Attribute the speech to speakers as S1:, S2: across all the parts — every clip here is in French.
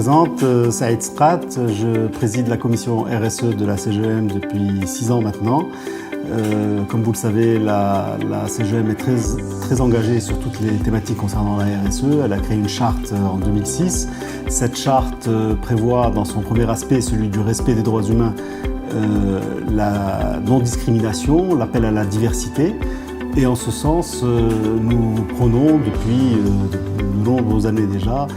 S1: présente, Saïd Sqat, je préside la commission RSE de la CGEM depuis 6 ans maintenant. Comme vous le savez, la CGEM est très engagée sur toutes les thématiques concernant la RSE. Elle a créé une charte en 2006. Cette charte prévoit dans son premier aspect, celui du respect des droits humains, la non-discrimination, l'appel à la diversité. Et en ce sens, nous prônons depuis de nombreuses années déjà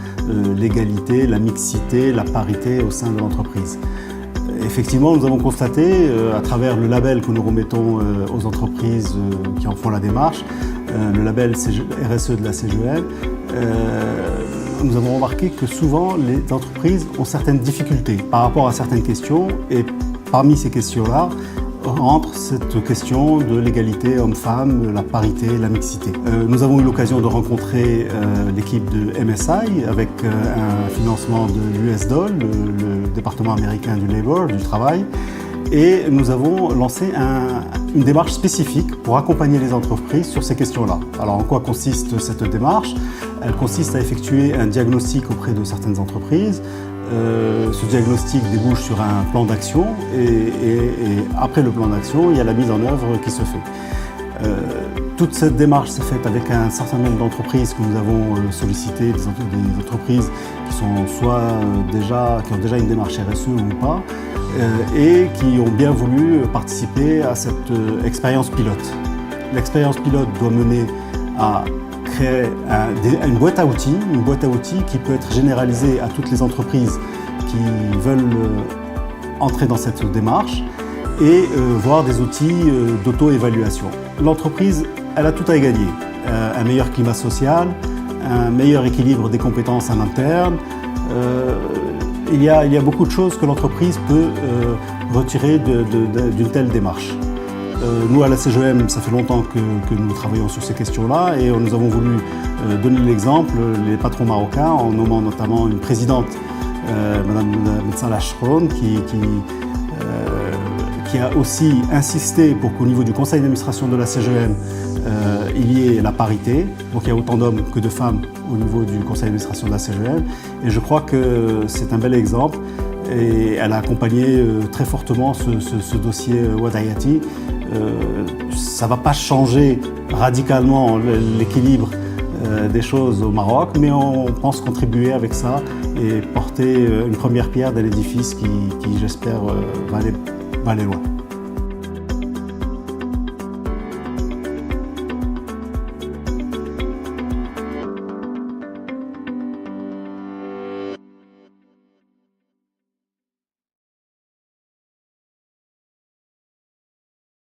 S1: l'égalité, la mixité, la parité au sein de l'entreprise. Effectivement, nous avons constaté, à travers le label que nous remettons aux entreprises qui en font la démarche, le label RSE de la CGEM, nous avons remarqué que souvent les entreprises ont certaines difficultés par rapport à certaines questions, et parmi ces questions-là, entre cette question de l'égalité homme-femme, la parité, la mixité. Nous avons eu l'occasion de rencontrer l'équipe de MSI avec un financement de l'USDOL, le département américain du Labour, du travail, et nous avons lancé une démarche spécifique pour accompagner les entreprises sur ces questions-là. Alors en quoi consiste cette démarche? Elle consiste à effectuer un diagnostic auprès de certaines entreprises. Ce diagnostic débouche sur un plan d'action et après le plan d'action, il y a la mise en œuvre qui se fait. Toute cette démarche s'est faite avec un certain nombre d'entreprises que nous avons sollicitées, des entreprises qui sont qui ont déjà une démarche RSE ou pas, et qui ont bien voulu participer à cette expérience pilote. L'expérience pilote doit mener à créer une boîte à outils qui peut être généralisée à toutes les entreprises qui veulent entrer dans cette démarche et voir des outils d'auto-évaluation. L'entreprise, elle a tout à y gagner. Un meilleur climat social, un meilleur équilibre des compétences en interne. Il y a beaucoup de choses que l'entreprise peut retirer d'une telle démarche. Nous, à la CGEM, ça fait longtemps que nous travaillons sur ces questions-là et nous avons voulu donner l'exemple, les patrons marocains, en nommant notamment une présidente, Mme Metsala Chroun, qui a aussi insisté pour qu'au niveau du conseil d'administration de la CGEM, il y ait la parité. Donc il y a autant d'hommes que de femmes au niveau du conseil d'administration de la CGEM. Et je crois que c'est un bel exemple. Et elle a accompagné très fortement ce dossier Wadayati. Ça ne va pas changer radicalement l'équilibre des choses au Maroc, mais on pense contribuer avec ça et porter une première pierre d'un édifice qui j'espère, va aller loin.